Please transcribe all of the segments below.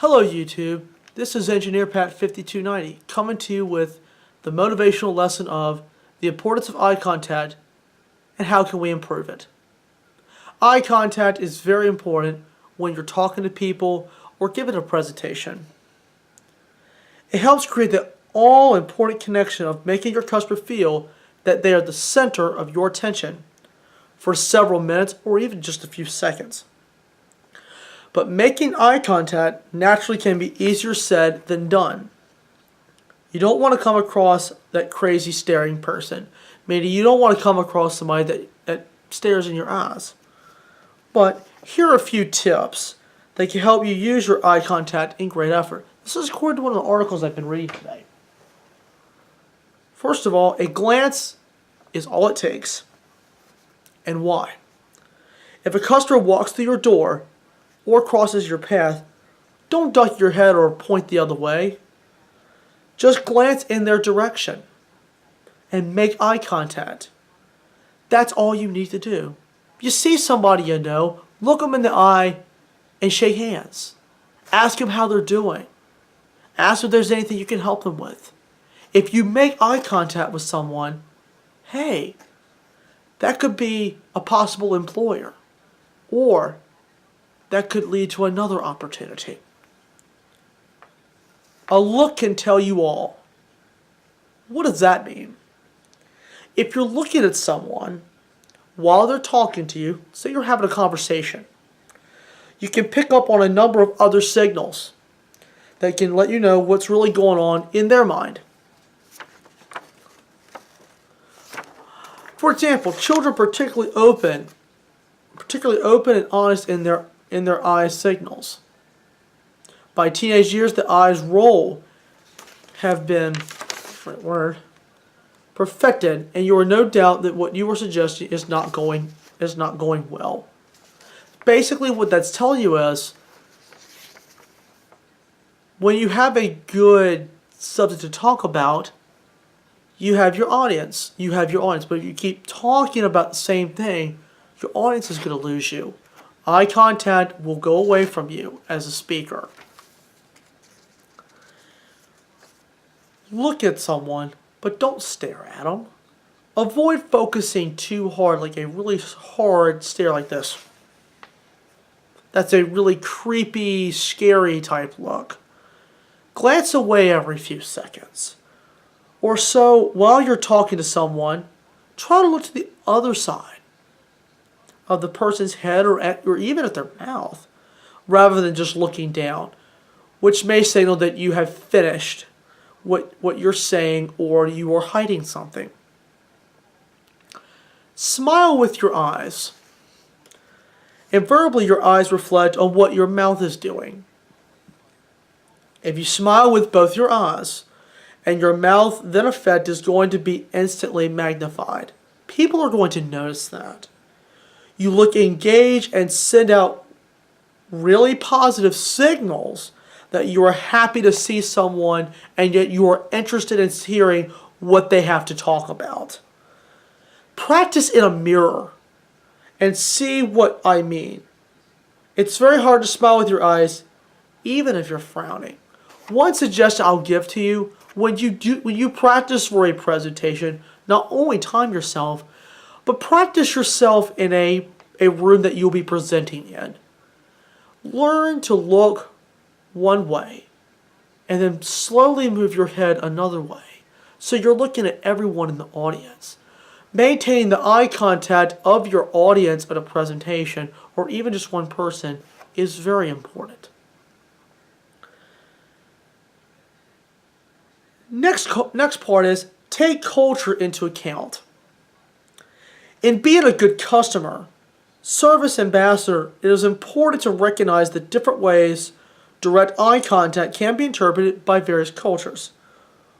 Hello YouTube, this is Engineer Pat 5290 coming to you with the motivational lesson of the importance of eye contact and how can we improve it. Eye contact is very important when you're talking to people or giving a presentation. It helps create the all-important connection of making your customer feel that they are the center of your attention for several minutes or even just a few seconds. But making eye contact naturally can be easier said than done. You don't want to come across that crazy staring person. Meaning you don't want to come across somebody that stares in your eyes. But here are a few tips that can help you use your eye contact in great effort. This is according to one of the articles I've been reading today. First of all, a glance is all it takes. And why? If a customer walks through your door or crosses your path, don't duck your head or point the other way. Just glance in their direction and make eye contact. That's all you need to do. You see somebody you know, look them in the eye and shake hands. Ask them how they're doing. Ask if there's anything you can help them with. If you make eye contact with someone, hey, that could be a possible employer, or that could lead to another opportunity. A look can tell you all. What does that mean? If you're looking at someone while they're talking to you, say you're having a conversation, you can pick up on a number of other signals that can let you know what's really going on in their mind. For example, children particularly open and honest in their eye signals. By teenage years, the eyes roll have been perfected, and you are no doubt that what you are suggesting is not going well. Basically, what that's telling you is, when you have a good subject to talk about, you have your audience. But if you keep talking about the same thing, your audience is going to lose you. Eye contact will go away from you as a speaker. Look at someone, but don't stare at them. Avoid focusing too hard, like a really hard stare like this. That's a really creepy, scary type look. Glance away every few seconds. Or so, while you're talking to someone, try to look to the other side of the person's head or even at their mouth, rather than just looking down, which may signal that you have finished what you're saying or you are hiding something. Smile with your eyes. Invariably, your eyes reflect on what your mouth is doing. If you smile with both your eyes, and your mouth, then effect is going to be instantly magnified. People are going to notice that. You look engaged and send out really positive signals that you are happy to see someone and yet you are interested in hearing what they have to talk about. Practice in a mirror and see what I mean. It's very hard to smile with your eyes even if you're frowning. One suggestion I'll give to you: when you practice for a presentation, not only time yourself, but practice yourself in a room that you'll be presenting in. Learn to look one way and then slowly move your head another way, so you're looking at everyone in the audience. Maintaining the eye contact of your audience at a presentation, or even just one person, is very important. Next part is take culture into account. In being a good customer service ambassador, it is important to recognize the different ways direct eye contact can be interpreted by various cultures.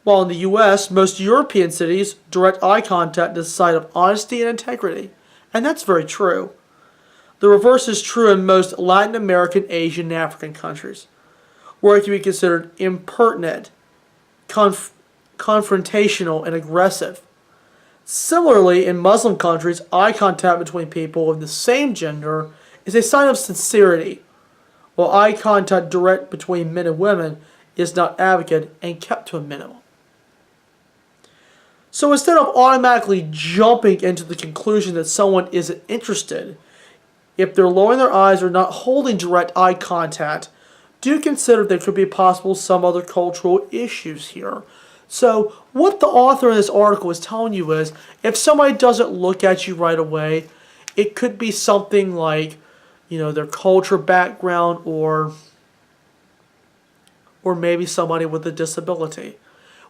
While in the U.S., most European cities direct eye contact as a sign of honesty and integrity, and that's very true. The reverse is true in most Latin American, Asian, and African countries, where it can be considered impertinent, confrontational, and aggressive. Similarly, in Muslim countries, eye contact between people of the same gender is a sign of sincerity, while eye contact direct between men and women is not advocated and kept to a minimum. So instead of automatically jumping into the conclusion that someone isn't interested, if they're lowering their eyes or not holding direct eye contact, do consider there could be possible some other cultural issues here. So what the author in this article is telling you is, if somebody doesn't look at you right away, it could be something like, their culture background or maybe somebody with a disability.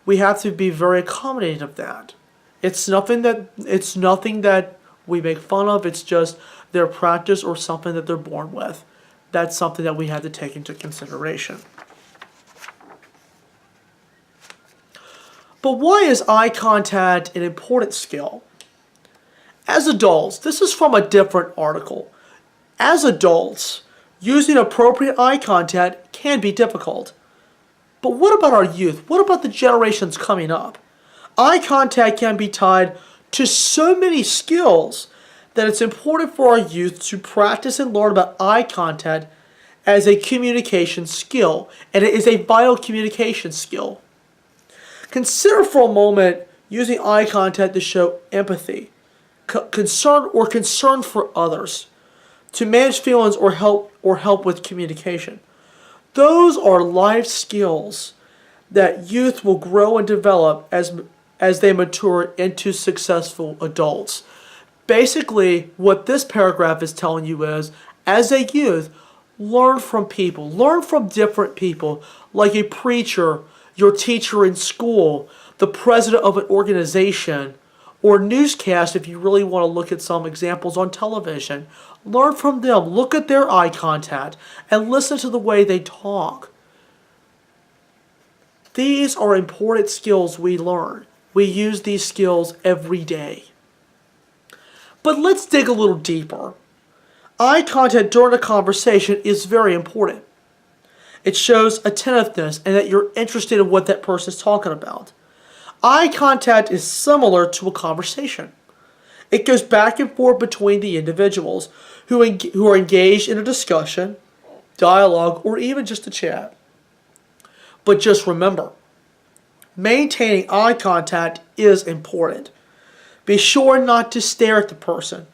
We have to be very accommodating of that. It's nothing that we make fun of. It's just their practice or something that they're born with. That's something that we have to take into consideration. But why is eye contact an important skill? As adults, this is from a different article. As adults, using appropriate eye contact can be difficult. But what about our youth? What about the generations coming up? Eye contact can be tied to so many skills that it's important for our youth to practice and learn about eye contact as a communication skill. And it is a vital communication skill. Consider for a moment using eye contact to show empathy, concern for others, to manage feelings or help with communication. Those are life skills that youth will grow and develop as they mature into successful adults. Basically, what this paragraph is telling you is, as a youth, learn from people. Learn from different people, like a preacher, your teacher in school, the president of an organization, or newscast if you really want to look at some examples on television. Learn from them. Look at their eye contact and listen to the way they talk. These are important skills we learn. We use these skills every day. But let's dig a little deeper. Eye contact during a conversation is very important. It shows attentiveness and that you're interested in what that person is talking about. Eye contact is similar to a conversation. It goes back and forth between the individuals who are engaged in a discussion, dialogue, or even just a chat. But just remember, maintaining eye contact is important. Be sure not to stare at the person.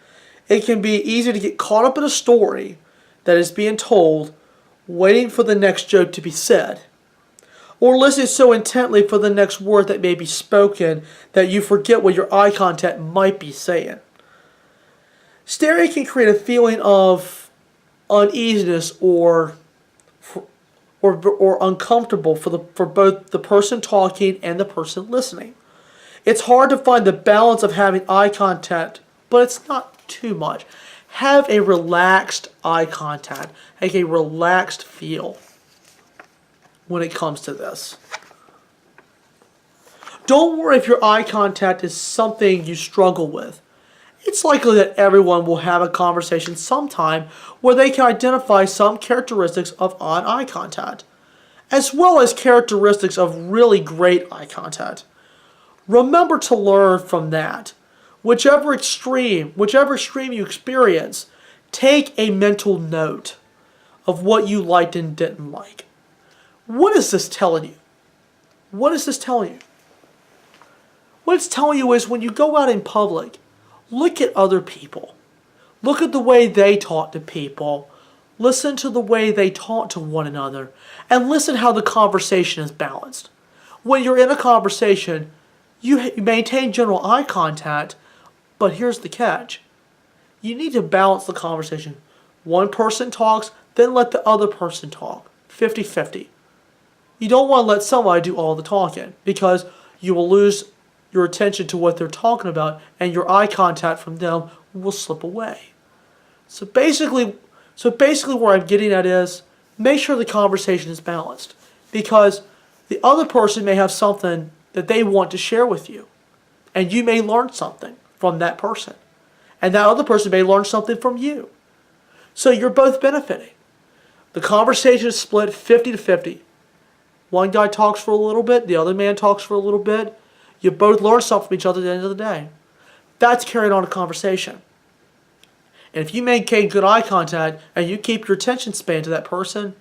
It can be easy to get caught up in a story that is being told, waiting for the next joke to be said, or listening so intently for the next word that may be spoken that you forget what your eye contact might be saying. Staring can create a feeling of uneasiness or uncomfortable for both the person talking and the person listening. It's hard to find the balance of having eye contact, but it's not too much. Have a relaxed eye contact, like a relaxed feel when it comes to this. Don't worry if your eye contact is something you struggle with. It's likely that everyone will have a conversation sometime where they can identify some characteristics of eye contact, as well as characteristics of really great eye contact. Remember to learn from that. Whichever extreme you experience, take a mental note of what you liked and didn't like. What is this telling you? What is this telling you? What it's telling you is when you go out in public, look at other people. Look at the way they talk to people. Listen to the way they talk to one another. And listen how the conversation is balanced. When you're in a conversation, you maintain general eye contact, but here's the catch. You need to balance the conversation. One person talks, then let the other person talk. 50-50. You don't want to let somebody do all the talking because you will lose your attention to what they're talking about and your eye contact from them will slip away. So basically where I'm getting at is make sure the conversation is balanced because the other person may have something that they want to share with you and you may learn something from that person and that other person may learn something from you. So you're both benefiting. The conversation is split 50-50. One guy talks for a little bit, the other man talks for a little bit. You both learn something from each other at the end of the day. That's carrying on a conversation. And if you maintain good eye contact and you keep your attention span to that person,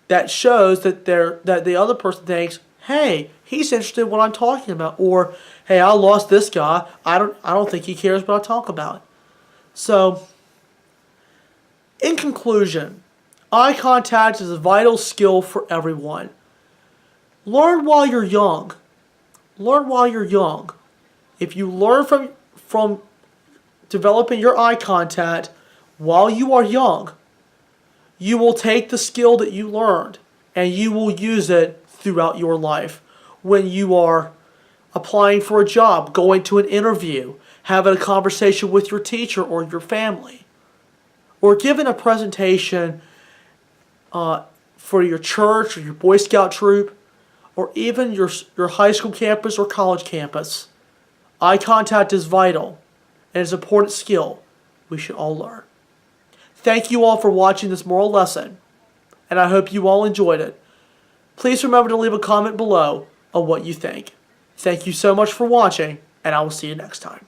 that shows that the other person thinks, hey, he's interested in what I'm talking about, or hey, I lost this guy. I don't think he cares what I talk about. So, in conclusion, eye contact is a vital skill for everyone. Learn while you're young. Learn while you're young. If you learn from developing your eye contact while you are young, you will take the skill that you learned and you will use it throughout your life. When you are applying for a job, going to an interview, having a conversation with your teacher or your family, or giving a presentation for your church or your Boy Scout troop, or even your high school campus or college campus, eye contact is vital and is an important skill we should all learn. Thank you all for watching this moral lesson, and I hope you all enjoyed it. Please remember to leave a comment below on what you think. Thank you so much for watching, and I will see you next time.